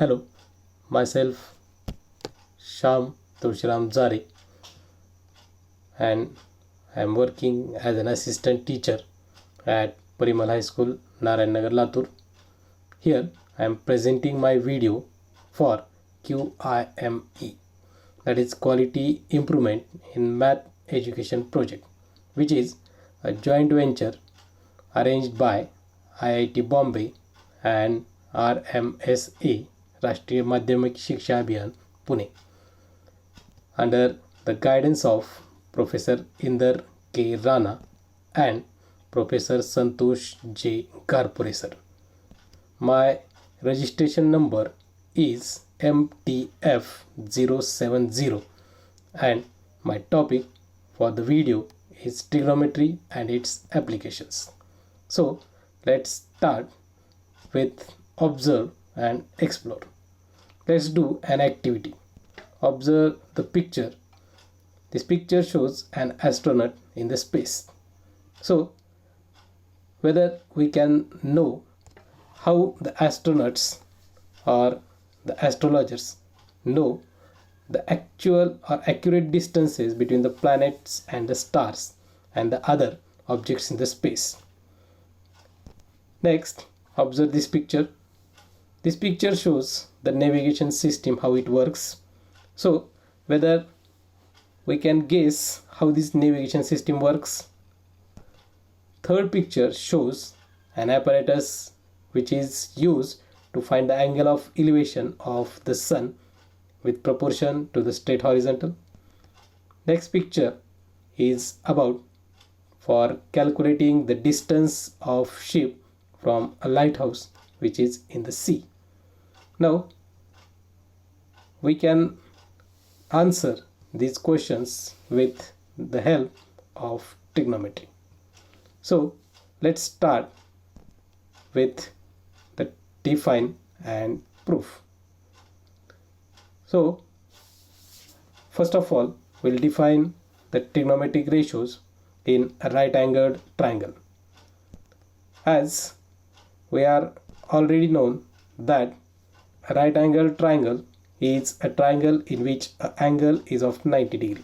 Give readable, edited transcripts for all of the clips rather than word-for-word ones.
Hello, myself Sham Tulshiram Zare, and I am working as an assistant teacher at Parimal High School, Narayan Nagar, Latur. Here I am presenting my video for QIME, that is Quality Improvement in Math Education Project, which is a joint venture arranged by IIT Bombay and RMSA, Rashtriya Madhyamik Shiksha Abhiyan, Pune, under the guidance of Professor Inder K. Rana and Professor Santosh J. Garpure sir. My registration number is MTF070 and my topic for the video is trigonometry and its applications. So let's start with observe and explore. Let's do an activity. Observe the picture. This picture shows an astronaut in the space. So whether we can know how the astronauts or the astrologers know the actual or accurate distances between the planets and the stars and the other objects in the space. Next, observe this picture. This picture shows the navigation system, how it works. So whether we can guess how this navigation system works. Third picture shows an apparatus which is used to find the angle of elevation of the sun with proportion to the straight horizontal. Next picture is about for calculating the distance of ship from a lighthouse which is in the sea. Now we can answer these questions with the help of trigonometry. So let's start with the define and proof. So first of all, we'll define the trigonometric ratios in a right-angled triangle. As we are already known that a right-angled triangle is a triangle in which an angle is of 90 degree.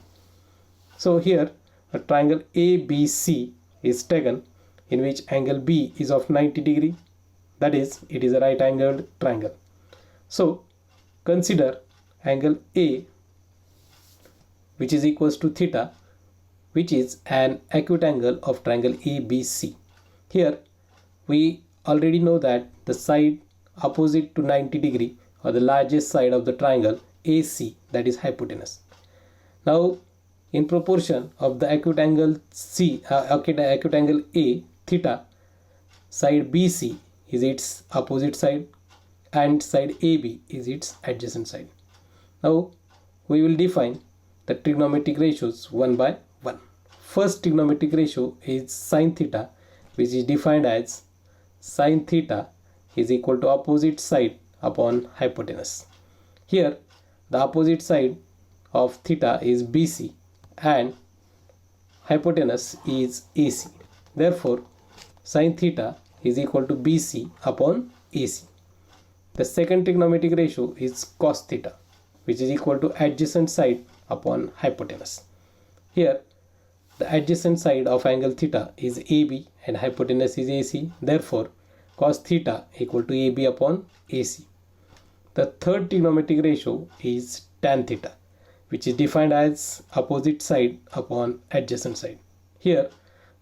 So here a triangle ABC is taken in which angle B is of 90 degree. That is, it is a right-angled triangle. So consider angle A, which is equals to theta, which is an acute angle of triangle ABC. Here we already know that the side opposite to 90 degree or the largest side of the triangle AC, that is hypotenuse. Now in proportion of the acute angle acute angle A, theta, side BC is its opposite side and side AB is its adjacent side. Now we will define the trigonometric ratios one by one. First trigonometric ratio is sin theta, which is defined as sin theta is equal to opposite side upon hypotenuse. Here the opposite side of theta is BC and hypotenuse is AC. Therefore sin theta is equal to BC upon AC. The second trigonometric ratio is cos theta, which is equal to adjacent side upon hypotenuse. Here the adjacent side of angle theta is AB and hypotenuse is AC. Therefore cos theta equal to AB upon AC. The third trigonometric ratio is tan theta, which is defined as opposite side upon adjacent side. Here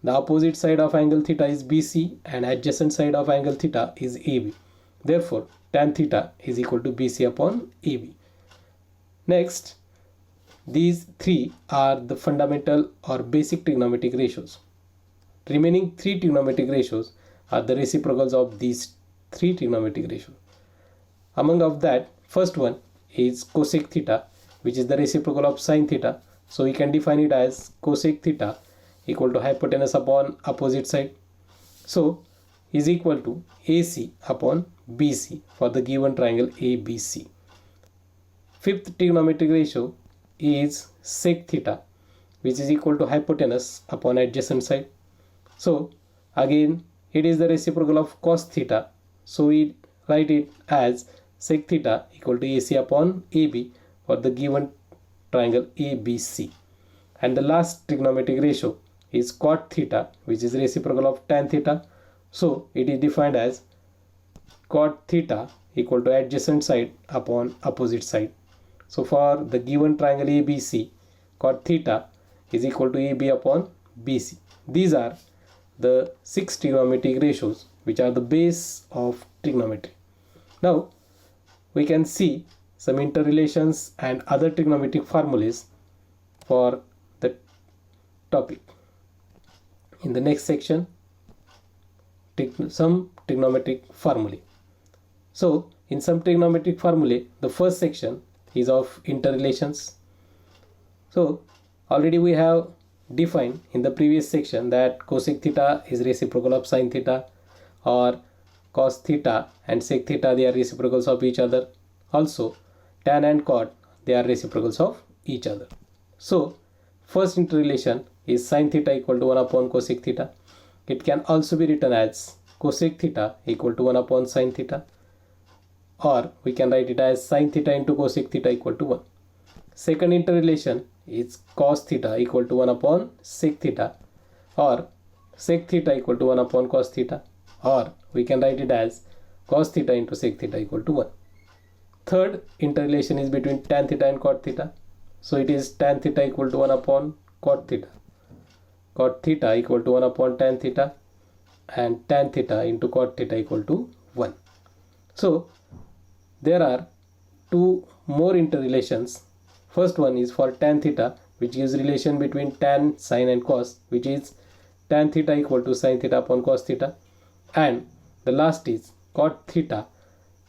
the opposite side of angle theta is BC and adjacent side of angle theta is AB. Therefore tan theta is equal to BC upon AB. Next, these three are the fundamental or basic trigonometric ratios. Remaining three trigonometric ratios are the reciprocals of these three trigonometric ratios. Among of that, first one is cosec theta, which is the reciprocal of sin theta. So we can define it as cosec theta equal to hypotenuse upon opposite side. So is equal to AC upon BC for the given triangle ABC. Fifth trigonometric ratio is sec theta, which is equal to hypotenuse upon adjacent side. So again it is the reciprocal of cos theta. So we write it as sec theta equal to AC upon AB for the given triangle ABC. And the last trigonometric ratio is cot theta, which is reciprocal of tan theta. So it is defined as cot theta equal to adjacent side upon opposite side. So for the given triangle ABC, cot theta is equal to AB upon BC. These are the 6 trigonometric ratios which are the base of trigonometry. Now we can see some interrelations and other trigonometric formulas for the topic. In the next section, some trigonometric formulae. So in some trigonometric formulae, the first section is of interrelations. So already we have defined in the previous section that cosec theta is reciprocal of sin theta, or cos theta and sec theta, they are reciprocals of each other. Also tan and cot, they are reciprocals of each other. So first interrelation is sin theta equal to 1 upon cosec theta. It can also be written as cosec theta equal to 1 upon sin theta, or we can write it as sin theta into cosec theta equal to 1. Second interrelation is cos theta equal to 1 upon sec theta, or sec theta equal to 1 upon cos theta, or we can write it as cos theta into sec theta equal to 1. Third interrelation is between tan theta and cot theta. So it is tan theta equal to 1 upon cot theta, cot theta equal to 1 upon tan theta, and tan theta into cot theta equal to 1. So there are two more interrelations. First one is for tan theta, which gives relation between tan, sin and cos, which is tan theta equal to sin theta upon cos theta, and the last is cot theta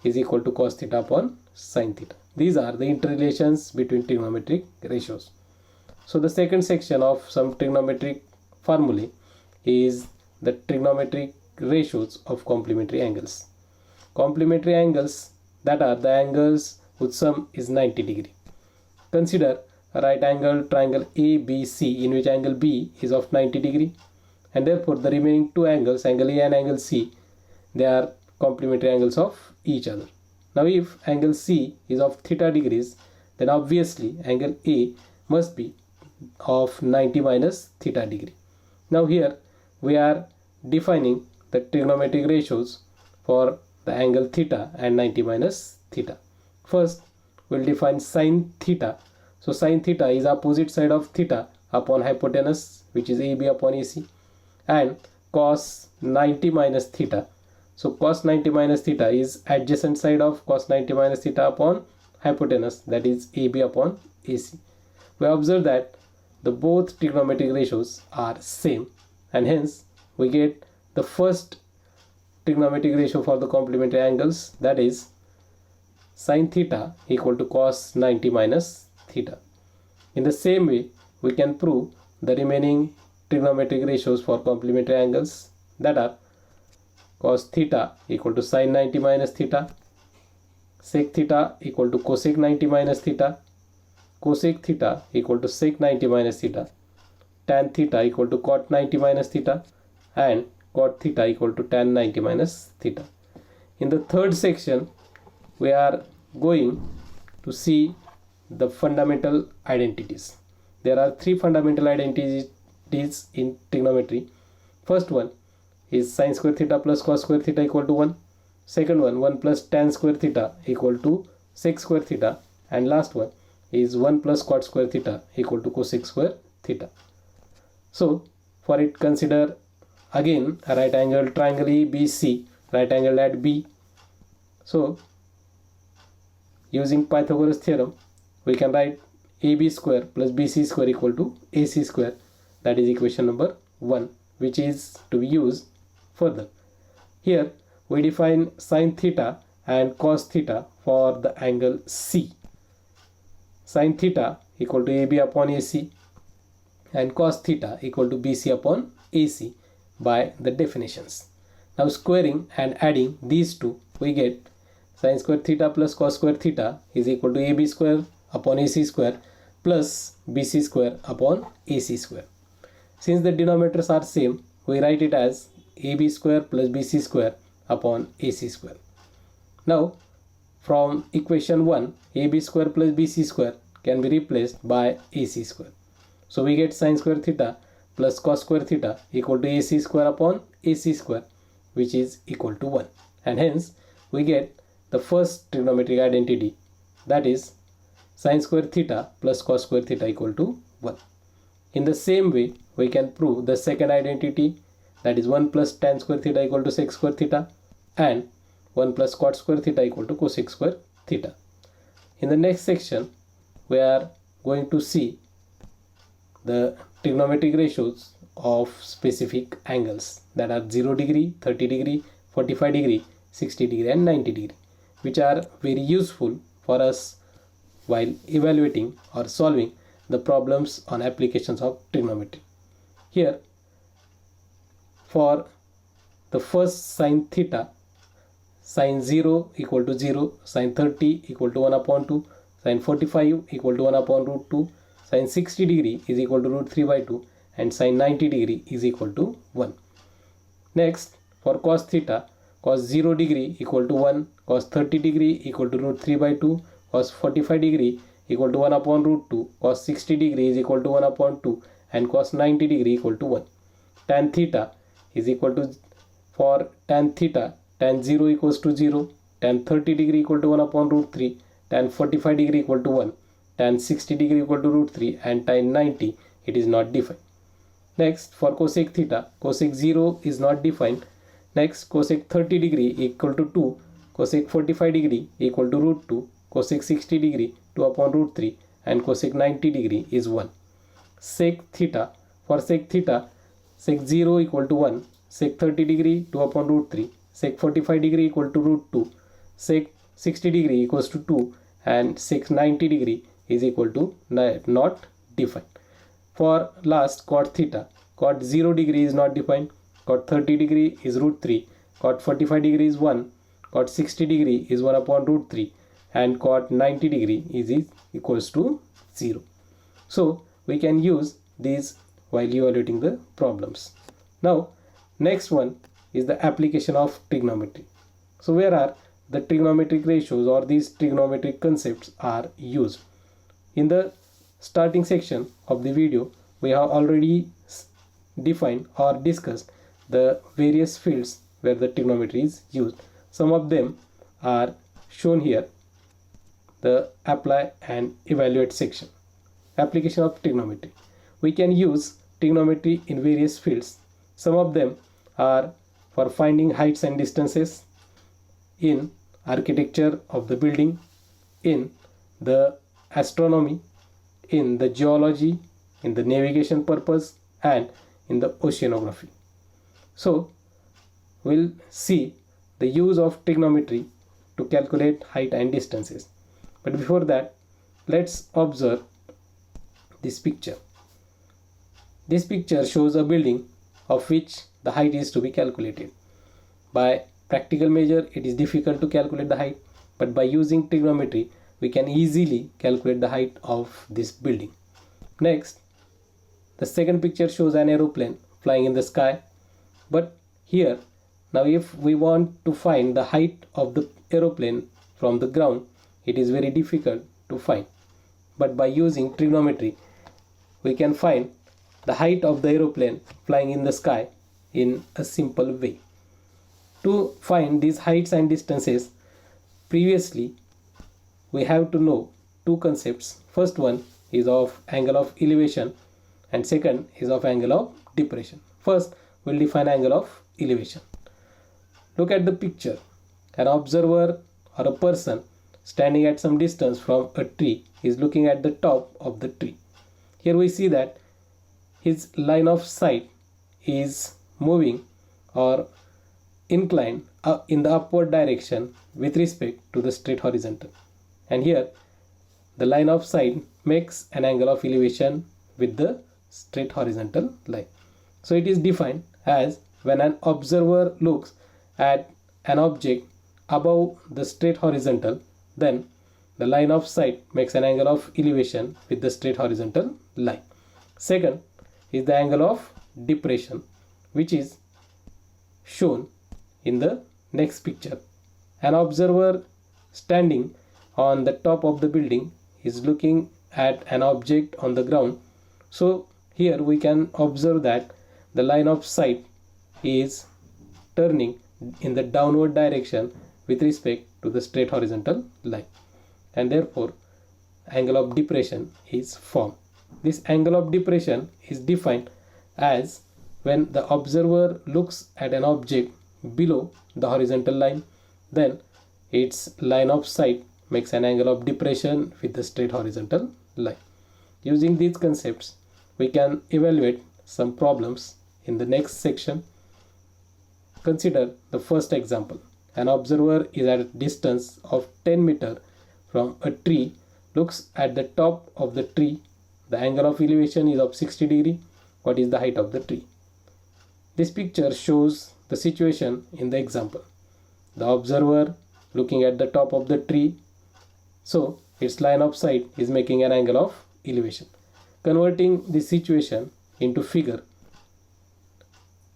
is equal to cos theta upon sin theta. These are the interrelations between trigonometric ratios. So the second section of some trigonometric formulae is the trigonometric ratios of complementary angles. Complementary angles, that are the angles whose sum is 90 degree. Consider a right angle triangle ABC in which angle B is of 90 degree, and therefore the remaining two angles, angle A and angle C, they are complementary angles of each other. Now if angle C is of theta degrees, then obviously angle A must be of 90 minus theta degree. Now here we are defining the trigonometric ratios for the angle theta and 90 minus theta. First we'll define sin theta. So sin theta is opposite side of theta upon hypotenuse, which is AB upon AC, and cos 90 minus theta. So cos 90 minus theta is adjacent side of cos 90 minus theta upon hypotenuse, that is AB upon AC. We observe that the both trigonometric ratios are same, and hence we get the first trigonometric ratio for the complementary angles, that is sin theta equal to cos 90 minus theta. In the same way, we can prove the remaining trigonometric ratios for complementary angles, that are cos theta equal to sin 90 minus theta, sec theta equal to cosec 90 minus theta, cosec theta equal to sec 90 minus theta, tan theta equal to cot 90 minus theta, and cot theta equal to tan 90 minus theta. In the third section, we are going to see the fundamental identities. There are three fundamental identities in trigonometry. First one is sin square theta plus cos square theta equal to 1. Second one, 1 plus tan square theta equal to sec square theta. And last one is 1 plus cot square theta equal to cosec square theta. So for it, consider again a right angle triangle ABC, right angle at B. So using Pythagoras theorem, we can write AB square plus BC square equal to AC square. That is equation number 1, which is to be used further. Here we define sin theta and cos theta for the angle C. Sin theta equal to AB upon AC and cos theta equal to BC upon AC by the definitions. Now squaring and adding these two, we get sin square theta plus cos square theta is equal to AB square upon AC square plus BC square upon AC square. Since the denominators are same, we write it as AB square plus BC square upon AC square. Now from equation 1, AB square plus BC square can be replaced by AC square. So we get sin square theta plus cos square theta equal to AC square upon AC square, which is equal to 1. And hence we get the first trigonometric identity, that is sin square theta plus cos square theta equal to 1. In the same way, we can prove the second identity, that is 1 plus tan square theta equal to sec square theta, and 1 plus cot square theta equal to cosec square theta. In the next section, we are going to see the trigonometric ratios of specific angles, that are 0 degree, 30 degree, 45 degree, 60 degree and 90 degree, which are very useful for us while evaluating or solving the problems on applications of trigonometry. Here, for the first sin theta, sin 0 equal to 0, sin 30 equal to 1 upon 2, sin 45 equal to 1 upon root 2, sin 60 degree is equal to root 3 by 2, and sin 90 degree is equal to 1. Next, for cos theta, cos 0 degree equal to 1, cos 30 degree equal to root 3 by 2, cos 45 degree equal to 1 upon root 2, cos 60 degree is equal to 1 upon 2, and cos 90 degree equal to 1. Tan theta is equal to, for tan theta, tan 0 equals to 0, tan 30 degree equal to 1 upon root 3, tan 45 degree equal to 1, tan 60 degree equal to root 3, and tan 90 it is not defined. Next, for cosec theta, cosec 0 is not defined. Next, cosec 30 degree equal to 2, cosec 45 degree equal to root 2, cosec 60 degree 2 upon root 3, and cosec 90 degree is 1. Sec theta, for sec theta, sec 0 equal to 1, sec 30 degree 2 upon root 3, sec 45 degree equal to root 2, sec 60 degree equals to 2, and sec 90 degree is equal to not defined. For last, cot theta, cot 0 degree is not defined, cot 30 degree is root 3, cot 45 degree is 1, cot 60 degree is 1 upon root 3, and cot 90 degree is equals to 0. So we can use these while evaluating the problems. Now next one is the application of trigonometry. So where are the trigonometric ratios or these trigonometric concepts are used? In the starting section of the video, we have already defined or discussed the various fields where the trigonometry is used. Some of them are shown here, the apply and evaluate section. Application of trigonometry. We can use trigonometry in various fields. Some of them are for finding heights and distances, in architecture of the building, in the astronomy, in the geology, in the navigation purpose, and in the oceanography. So we'll see the use of trigonometry to calculate height and distances. But before that, let's observe this picture. This picture shows a building of which the height is to be calculated. By practical measure, it is difficult to calculate the height, but by using trigonometry, we can easily calculate the height of this building. Next, the second picture shows an aeroplane flying in the sky. But here, now if we want to find the height of the aeroplane from the ground, it is very difficult to find. But by using trigonometry, we can find the height of the aeroplane flying in the sky in a simple way. To find these heights and distances, previously we have to know two concepts. First one is of angle of elevation and second is of angle of depression. First, we'll define angle of elevation. Look at the picture. An observer or a person standing at some distance from a tree is looking at the top of the tree. Here we see that his line of sight is moving or inclined in the upward direction with respect to the straight horizontal. And here the line of sight makes an angle of elevation with the straight horizontal line. So it is defined as when an observer looks at an object above the straight horizontal, then the line of sight makes an angle of elevation with the straight horizontal line. Second is the angle of depression, which is shown in the next picture. An observer standing on the top of the building is looking at an object on the ground. So here we can observe that the line of sight is turning in the downward direction with respect to the straight horizontal line, and therefore angle of depression is formed. This angle of depression is defined as when the observer looks at an object below the horizontal line, then its line of sight makes an angle of depression with the straight horizontal line. Using these concepts, we can evaluate some problems in the next section. Consider the first example. An observer is at a distance of 10 meters from a tree, looks at the top of the tree. The angle of elevation is of 60 degree. What is the height of the tree? This picture shows the situation in the example. The observer looking at the top of the tree, so its line of sight is making an angle of elevation. Converting this situation into figure,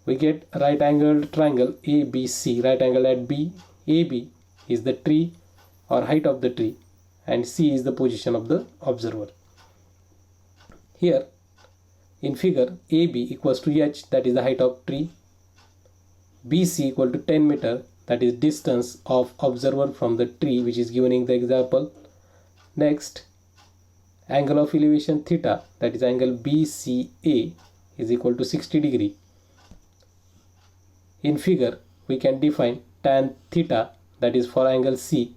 we get a right angled triangle ABC. Right angle at B. AB is the tree or height of the tree, and C is the position of the observer. Here in figure, AB equals to H, that is the height of tree. BC equal to 10 meter, that is distance of observer from the tree, which is given in the example. Next, angle of elevation theta, that is angle BCA, is equal to 60 degree. In figure, we can define tan theta, that is for angle C,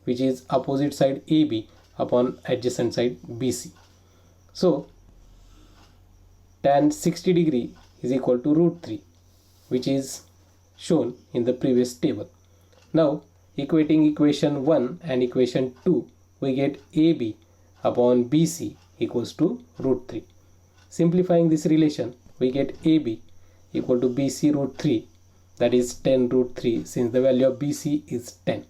which is opposite side AB upon adjacent side BC. So tan 60 degree is equal to root 3, which is shown in the previous table. Now equating equation 1 and equation 2, we get AB upon BC equals to root 3. Simplifying this relation, we get AB equal to BC root 3, that is 10 root 3, since the value of BC is 10.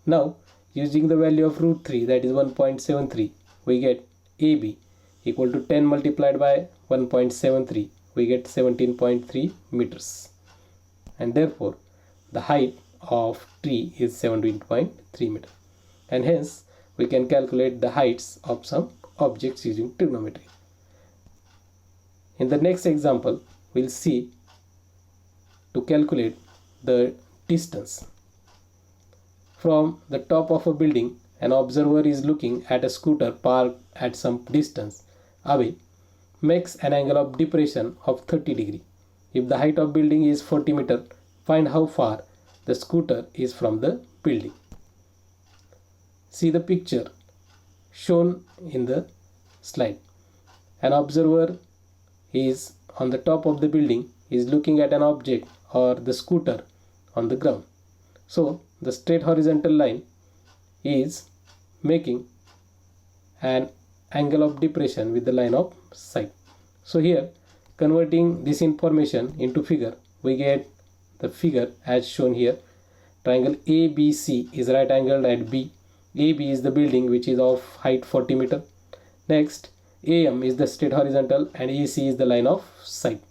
Now using the value of root 3, that is 1.73, we get AB equal to 10 multiplied by 1.73, we get 17.3 meters, and therefore the height of tree is 17.3 meters, and hence we can calculate the heights of some objects using trigonometry. In the next example, we'll see to calculate the distance. From the top of a building, an observer is looking at a scooter parked at some distance away, makes an angle of depression of 30 degree. If the height of building is 40 meters, find how far the scooter is from the building. See the picture shown in the slide. An observer is on the top of the building, is looking at an object or the scooter on the ground. So the straight horizontal line is making an angle of depression with the line of sight. So here, converting this information into figure, we get the figure as shown here. Triangle ABC is right angled at B. AB is the building which is of height 40 meter. Next, AM is the straight horizontal and AC is the line of sight.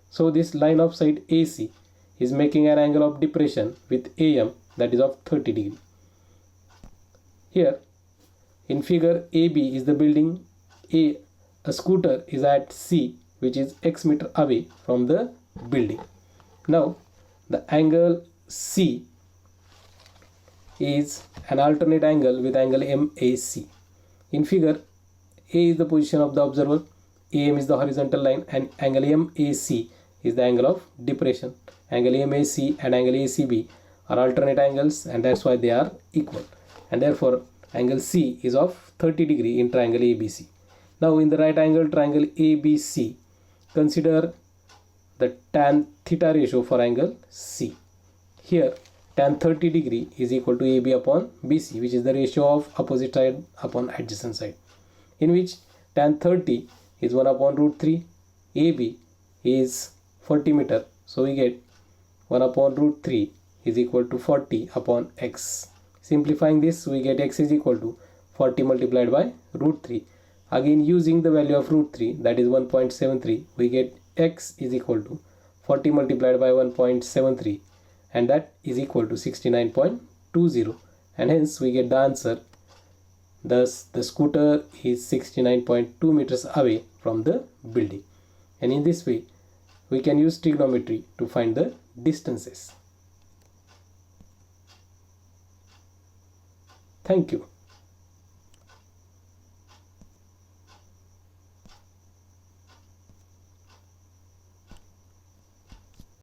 So this line of sight AC is making an angle of depression with AM, that is of 30 degree. Here in figure, AB is the building, a scooter is at C, which is x meter away from the building. Now the angle C is an alternate angle with angle MAC. In figure, A is the position of the observer, AM is the horizontal line, and angle MAC is the angle of depression. Angle MAC and angle ACB are alternate angles, and that's why they are equal, and therefore angle C is of 30 degree in triangle ABC. Now in the right angle triangle ABC, consider the tan theta ratio for angle C. Here tan 30 degree is equal to AB upon BC, which is the ratio of opposite side upon adjacent side, in which tan 30 is 1 upon root 3, AB is 40 meter, so we get 1 upon root 3 is equal to 40 upon x. Simplifying this, we get x is equal to 40 multiplied by root 3. Again using the value of root 3, that is 1.73, we get x is equal to 40 multiplied by 1.73, and that is equal to 69.20, and hence we get the answer. Thus the scooter is 69.2 meters away from the building, and in this way we can use trigonometry to find the distances. Thank you.